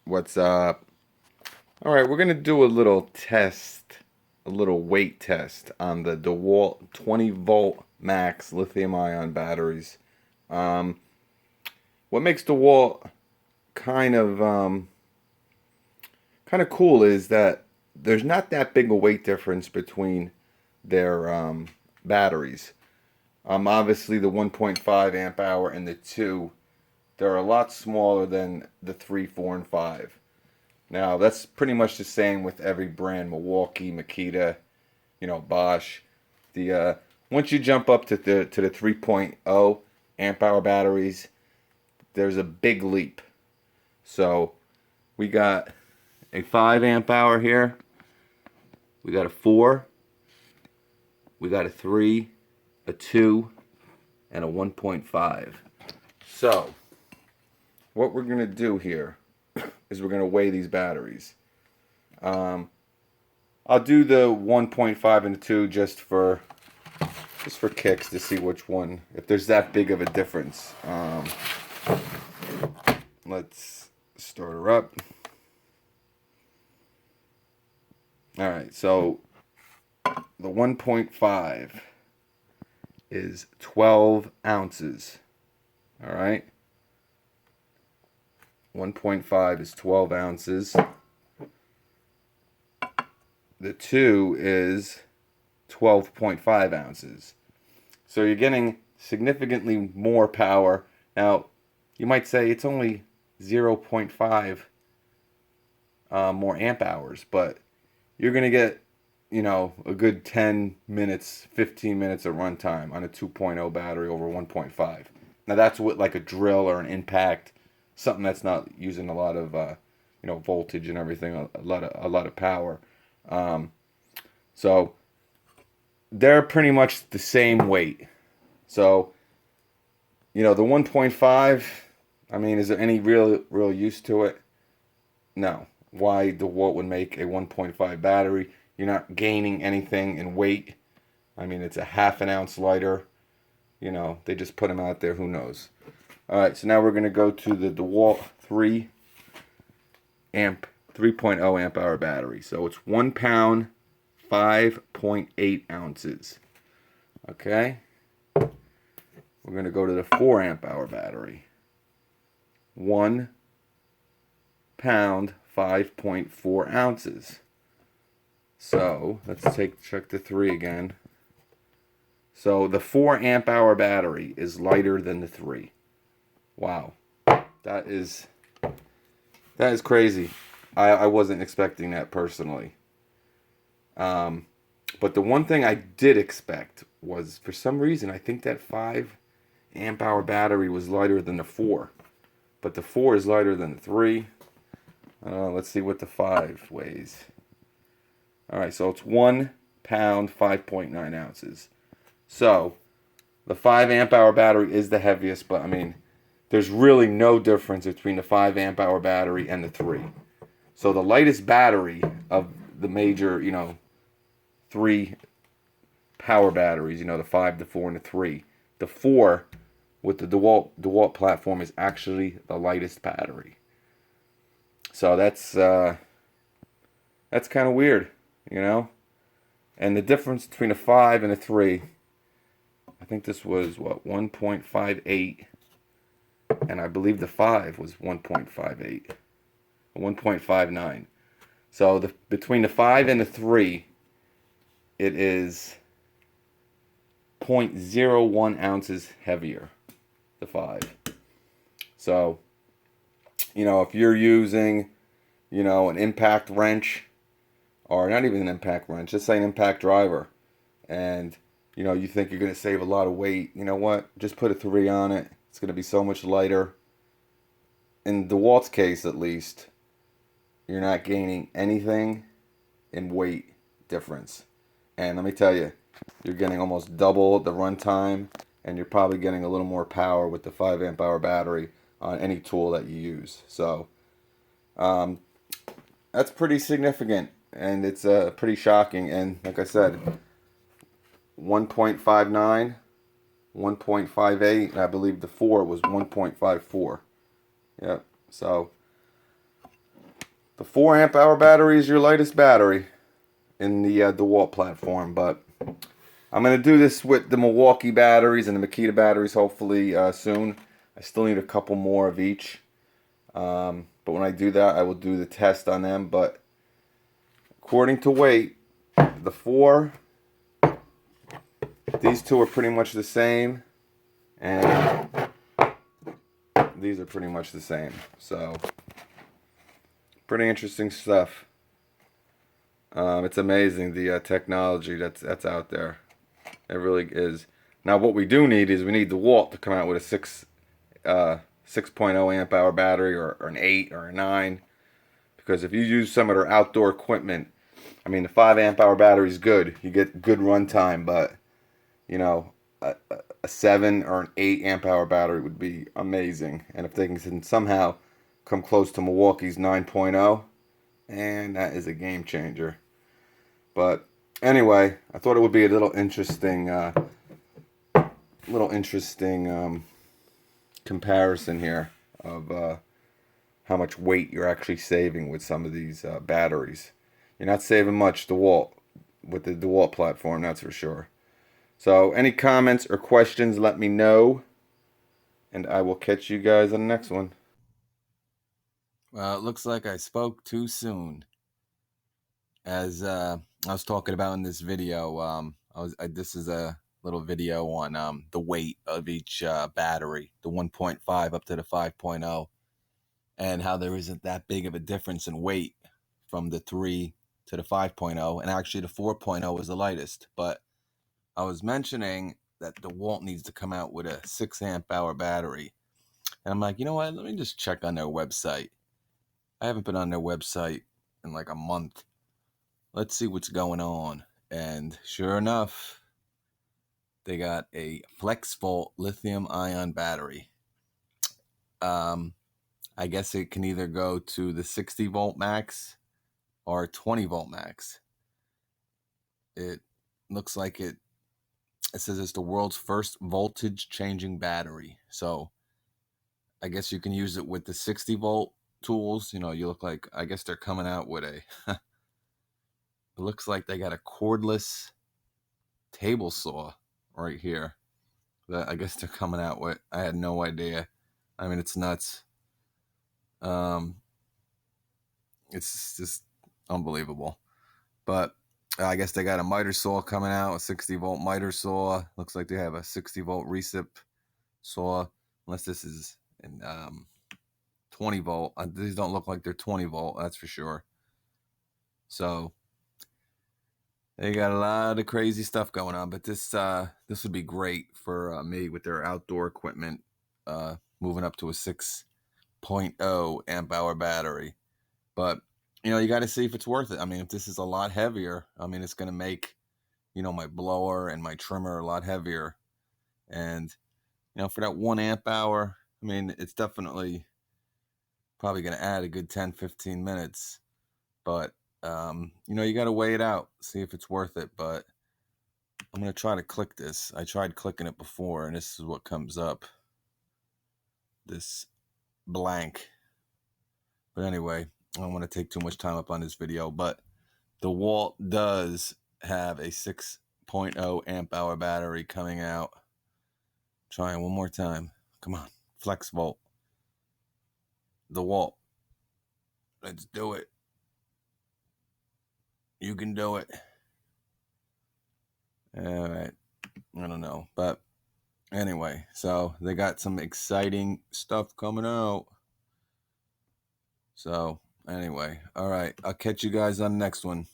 What's up? All right, we're gonna do a little test, a little weight test on the DeWalt 20 volt max lithium ion batteries. Um, what makes DeWalt kind of kind of cool is that there's not that big a weight difference between their batteries. Obviously the 1.5 amp hour and the 2, they're a lot smaller than the 3, 4, and 5. Now, that's pretty much the same with every brand, Milwaukee, Makita, Bosch. The Once you jump up to the 3.0 amp hour batteries, there's a big leap. So, we got a 5 amp hour here. We got a 4, we got a 3, a 2, and a 1.5. So, what we're going to do here is we're going to weigh these batteries. I'll do the 1.5 and the 2 just for kicks to see which one, if there's that big of a difference. Let's start her up. All right, so the 1.5 is 12 ounces. All right. 1.5 is 12 ounces. The 2 is 12.5 ounces. So you're getting significantly more power. Now, you might say it's only 0.5 more amp hours, but you're going to get, a good 10 minutes, 15 minutes of runtime on a 2.0 battery over 1.5. Now, that's with like a drill or an impact, something that's not using a lot of, voltage and everything, a lot of power. So they're pretty much the same weight. So, the 1.5, I mean, is there any real use to it? No. Why DeWalt would make a 1.5 battery? You're not gaining anything in weight. I mean, it's a half an ounce lighter. They just put them out there. Who knows? All right, so now we're going to go to the DeWalt 3.0 amp hour battery. So it's 1 pound, 5.8 ounces. Okay. We're going to go to the 4 amp hour battery. 1 pound, 5.4 ounces. So let's check the 3 again. So the 4 amp hour battery is lighter than the 3. Wow. That is crazy. I wasn't expecting that personally. But the one thing I did expect was, for some reason, I think that 5 amp hour battery was lighter than the 4. But the 4 is lighter than the 3. Let's see what the 5 weighs. Alright, so it's 1 pound, 5.9 ounces. So, the 5 amp hour battery is the heaviest, but I mean, there's really no difference between the 5 amp hour battery and the 3. So the lightest battery of the major, 3 power batteries, the 5, the 4, and the 3. The 4 with the DeWalt platform is actually the lightest battery. So that's kind of weird, And the difference between a 5 and a 3, I think this was 1.58, and I believe the 5 was 1.58, 1.59. So between the 5 and the 3, it is 0.01 ounces heavier, the 5. So, if you're using, an impact wrench, or not even an impact wrench, just say an impact driver, and, you think you're going to save a lot of weight, you know what? Just put a 3 on it. It's going to be so much lighter. In DeWalt's case, at least, you're not gaining anything in weight difference. And let me tell you, you're getting almost double the runtime, and you're probably getting a little more power with the 5 amp hour battery on any tool that you use. So that's pretty significant, and it's pretty shocking. And like I said, 1.59, 1.58, and I believe the 4 was 1.54. Yep. So The 4 amp hour battery is your lightest battery in the DeWalt platform, but I'm going to do this with the Milwaukee batteries and the Makita batteries hopefully soon. I still need a couple more of each. But when I do that, I will do the test on them. But according to weight, the 4, these two are pretty much the same. And these are pretty much the same. So, pretty interesting stuff. It's amazing the technology that's out there. It really is. Now, what we do need is we need DeWalt to come out with a 6.0 amp hour battery, or an 8 or a 9. Because if you use some of their outdoor equipment, I mean, the 5 amp hour battery is good. You get good run time, but you know, a 7 or an 8 amp hour battery would be amazing. And if they can somehow come close to Milwaukee's 9.0, and that is a game changer. But anyway, I thought it would be a little interesting comparison here of how much weight you're actually saving with some of these batteries. You're not saving much with the DeWalt platform, that's for sure. So any comments or questions, let me know, and I will catch you guys on the next one. Well, it looks like I spoke too soon. As I was talking about in this video, this is a little video on the weight of each battery, the 1.5 up to the 5.0, and how there isn't that big of a difference in weight from the 3 to the 5.0, and actually the 4.0 is the lightest. But I was mentioning that DeWalt needs to come out with a 6 amp hour battery, and I'm like, you know what? Let me just check on their website. I haven't been on their website in like a month. Let's see what's going on. And sure enough, they got a FlexVolt lithium ion battery. I guess it can either go to the 60 volt max or 20 volt max. It looks like it says it's the world's first voltage changing battery. So I guess you can use it with the 60 volt tools. You know, you look like, I guess they're coming out with a it looks like they got a cordless table saw right here that I guess they're coming out with. I had no idea. I mean, it's nuts. It's just unbelievable. But I guess they got a miter saw coming out, a 60 volt miter saw. Looks like they have a 60 volt recip saw, unless this is in 20 volt. These don't look like they're 20 volt, that's for sure. So they got a lot of crazy stuff going on, but this would be great for me with their outdoor equipment, moving up to a 6.0 amp hour battery. But you know, you got to see if it's worth it. I mean, if this is a lot heavier, I mean, it's going to make, you know, my blower and my trimmer a lot heavier. And you know, for that 1 amp hour, I mean, it's definitely probably going to add a good 10-15 minutes. But you know, you got to weigh it out, see if it's worth it. But I'm going to try to click this. I tried clicking it before, and this is what comes up. This blank. But anyway, I don't want to take too much time up on this video, but DeWalt does have a 6.0 amp hour battery coming out. Trying one more time. Come on. FlexVolt. DeWalt. Let's do it. You can do it. All right. I don't know. But anyway, so they got some exciting stuff coming out. So anyway, all right. I'll catch you guys on the next one.